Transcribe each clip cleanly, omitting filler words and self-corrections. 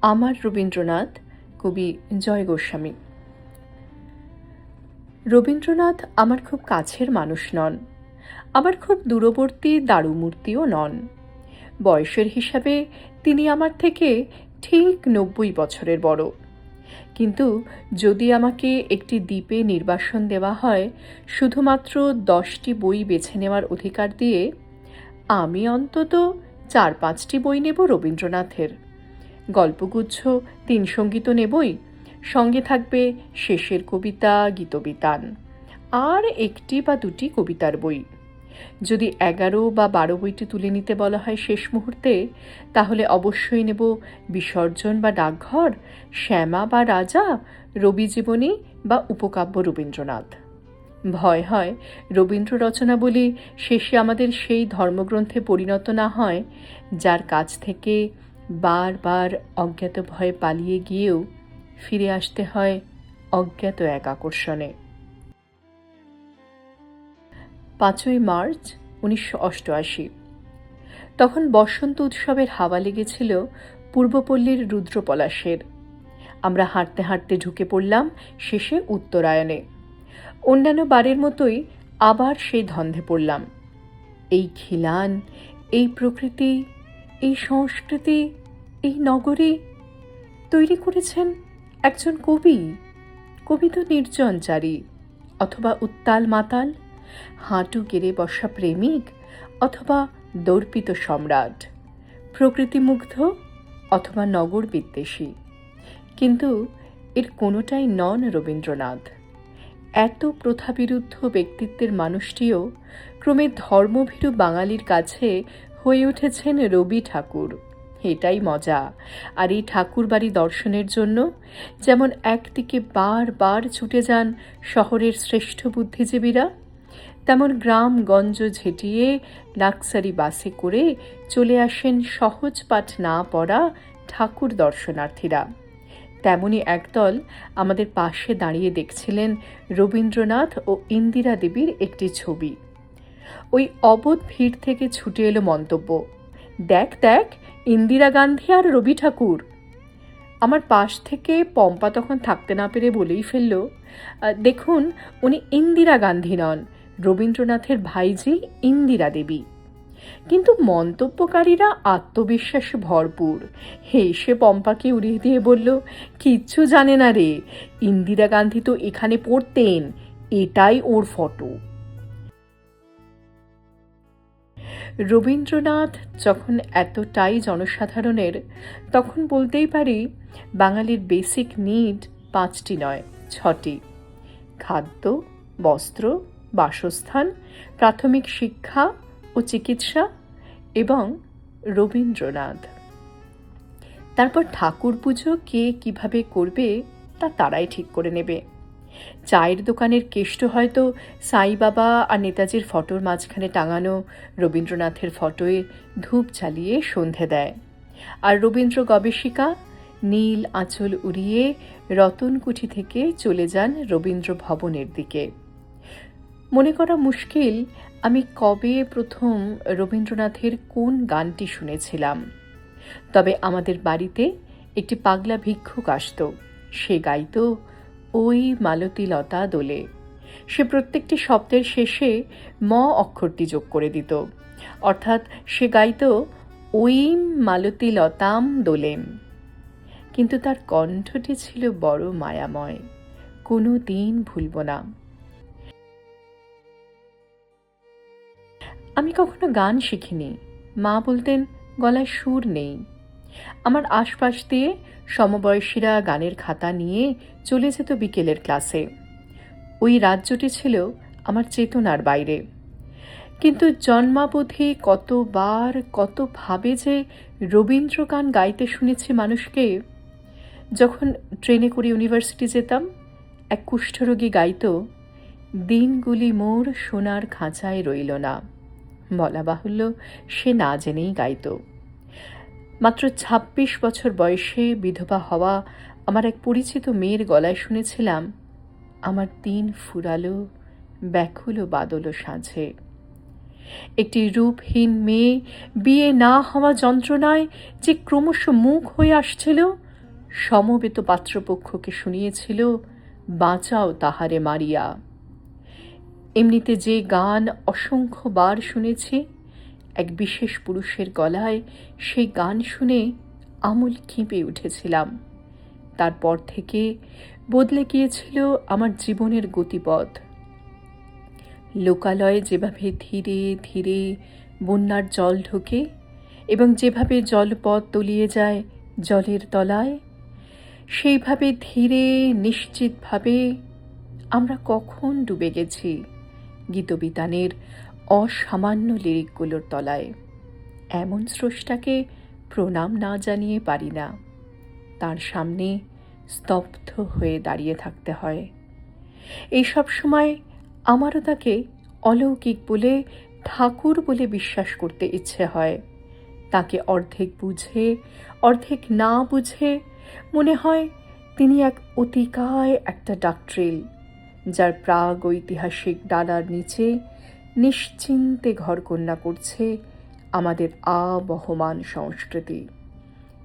আমার রবীন্দ্রনাথ, কবি জয় গোস্বামী। রবীন্দ্রনাথ আমার খুব কাছের মানুষ নন, আবার খুব দূরবর্তী দারুমূর্তিও নন। বয়সের হিসাবে তিনি আমার থেকে ঠিক 90 বছরের বড়। কিন্তু যদি আমাকে একটি দ্বীপে নির্বাসন দেওয়া হয় শুধুমাত্র 10টি বই বেছে নেওয়ার অধিকার দিয়ে, আমি অন্তত 4-5টি বই নেব রবীন্দ্রনাথের। গল্পগুচ্ছ 3 সঙ্গীত নেবই, সঙ্গে থাকবে শেষের কবিতা, গীতবিতান, আর 1টি বা 2টি কবিতার বই। যদি 11 বা 12 বইটি তুলে নিতে বলা হয় শেষ মুহূর্তে, তাহলে অবশ্যই নেব বিসর্জন বা ডাকঘর, শ্যামা বা রাজা, রবি জীবনী বা উপকাব্য রবীন্দ্রনাথ। ভয় হয় রবীন্দ্র রচনাবলী শেষে আমাদের সেই ধর্মগ্রন্থে পরিণত না হয় যার কাছ থেকে বারবার অজ্ঞাত ভয়ে পালিয়ে গিয়েও ফিরে আসতে হয় অজ্ঞাত এক আকর্ষণে। 5ই মার্চ 1988। তখন বসন্ত উৎসবের হাওয়া লেগেছিল পূর্বপল্লীর রুদ্রপলাশের। আমরা হাঁটতে হাঁটতে ঢুকে পড়লাম শেষে উত্তরায়ণে। অন্যান্য বারের মতোই আবার সেই ধন্ধে পড়লাম। এই খিলান, এই প্রকৃতি, এই সংস্কৃতি, এই নগরী তৈরি করেছেন একজন কবি। কবি তো নির্জনচারী, অথবা উত্তাল মাতাল, হাঁটু গেড়ে বসা প্রেমিক, অথবা দর্পিত সম্রাট, প্রকৃতিমুগ্ধ, অথবা নগর বিদ্বেষী। কিন্তু এর কোনোটাই নন রবীন্দ্রনাথ। এত প্রথাবিরুদ্ধ ব্যক্তিত্বের মানুষটিও ক্রমে ধর্মভীরু বাঙালির কাছে হয়ে উঠেছেন রবি ঠাকুর। এটাই মজা। আর এই ঠাকুর বাড়ি দর্শনের জন্য যেমন একদিকে বারবার ছুটে যান শহরের শ্রেষ্ঠ বুদ্ধিজীবীরা, তেমন গ্রামগঞ্জ ঝেঁটিয়ে লাক্সারি বাসে করে চলে আসেন সহজ পাঠ না পড়া ঠাকুর দর্শনার্থীরা। তেমনি একদল আমাদের পাশে দাঁড়িয়ে দেখছিলেন রবীন্দ্রনাথ ও ইন্দিরা দেবীর একটি ছবি। ওই অবোধ ভিড় থেকে ছুটে এলো মন্তব্য, দেখ দেখ, ইন্দিরা গান্ধী আর রবি ঠাকুর। আমার পাশ থেকে পম্পা তখন থাকতে না পেরে বলেই ফেলল, দেখুন, উনি ইন্দিরা গান্ধী নন, রবীন্দ্রনাথের ভাইজি ইন্দিরা দেবী। কিন্তু মন্তব্যকারীরা আত্মবিশ্বাসে ভরপুর। হেসে পম্পাকে উড়িয়ে দিয়ে বলল, কিচ্ছু জানে না রে, ইন্দিরা গান্ধী তো এখানে পড়তেন, এটাই ওর ফটো। রবীন্দ্রনাথ যখন এতটাই জনসাধারণের, তখন বলতেই পারি বাঙালির বেসিক নিড 5টি নয়, 6টি: খাদ্য, বস্ত্র, বাসস্থান, প্রাথমিক শিক্ষা ও চিকিৎসা, এবং রবীন্দ্রনাথ। তারপর ঠাকুর পুজো কে কিভাবে করবে তা তারাই ঠিক করে নেবে। চায়ের দোকানের কেষ্ট হয়তো সাই বাবা আর নেতাজির ফটোর মাঝখানে টাঙানো রবীন্দ্রনাথের ফটোয় ধূপ জ্বালিয়ে সন্ধে দেয়, আর রবীন্দ্র গবেষিকা নীল আঁচল উড়িয়ে রতনকুঠি থেকে চলে যান রবীন্দ্র ভবনের দিকে। মনে করা মুশকিল আমি কবে প্রথম রবীন্দ্রনাথের কোন গানটি শুনেছিলাম। তবে আমাদের বাড়িতে একটি পাগলা ভিক্ষুক আসত, সে গাইত ওই মালতী লতা দোলে। সে প্রত্যেকটি শব্দের শেষে ম অক্ষরটি যোগ করে দিত, অর্থাৎ সে গাইত ওই মালতী লতাম দোলেম। কিন্তু তার কণ্ঠটি ছিল বড় মায়াময়, কোনো দিন ভুলব না। আমি কখনো গান শিখিনি। মা বলতেন গলায় সুর নেই। আমার আশপাশ দিয়ে সমবয়সীরা গানের খাতা নিয়ে চলে যেত বিকেলের ক্লাসে। ওই রাজ্যটি ছিল আমার চেতনার বাইরে। কিন্তু জন্মাবধি কতবার কতভাবে যে রবীন্দ্র গান গাইতে শুনেছি মানুষকে। যখন ট্রেনে করে ইউনিভার্সিটি যেতাম, এক কুষ্ঠরোগী গাইত, দিনগুলি মোর সোনার খাঁচায় রইল না। বলা বাহুল্য, সে না জেনেই গাইত। মাত্র 26 বছর বয়সে বিধবা হওয়া আমার এক পরিচিত মেয়ের গলায় শুনেছিলাম, আমার দিন ফুরালো ব্যাকুল বাদল সাঁঝে। একটি রূপহীন মেয়ে বিয়ে না হওয়া যন্ত্রণায় যে ক্রমশ মুখ হয়ে আসছিল, সমবেত পাত্রপক্ষকে শুনিয়েছিল, বাঁচাও তাহারে মারিয়া। এমনিতে যে গান অসংখ্যবার শুনেছি, এক বিশেষ পুরুষের গলায় সেই গান শুনে আমূল কেঁপে উঠেছিলাম। তারপর থেকে বদলে গিয়েছিল আমার জীবনের গতিপথ। লোকালয়ে যেভাবে ধীরে ধীরে বন্যার জল ঢোকে এবং যেভাবে জলপথ তলিয়ে যায় জলের তলায়, সেইভাবে ধীরে নিশ্চিতভাবে আমরা কখন ডুবে গেছি গীতবিতানের অসামান্য লিরিকগুলোর তলায়। এমন স্রষ্টাকে প্রণাম না জানিয়ে পারি না। তার সামনে স্তব্ধ হয়ে দাঁড়িয়ে থাকতে হয়। এইসব সময় আমারও তাকে অলৌকিক বলে, ঠাকুর বলে বিশ্বাস করতে ইচ্ছে হয়। তাকে অর্ধেক বুঝে অর্ধেক না বুঝে মনে হয় তিনি এক অতিকায় একটা ডাকট্রিল, যার প্রাগ ঐতিহাসিক ডালার নিচে নিশ্চিন্তে ঘরকন্যা করছে আমাদের আবহমান সংস্কৃতি।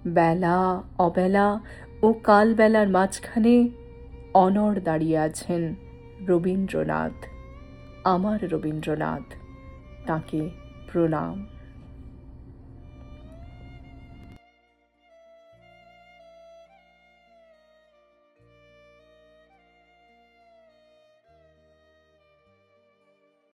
বেলা অবেলা ও কালবেলার মাঝখানে অনড় দাঁড়িয়ে আছেন রবীন্দ্রনাথ, আমার রবীন্দ্রনাথ। তাঁকে প্রণাম।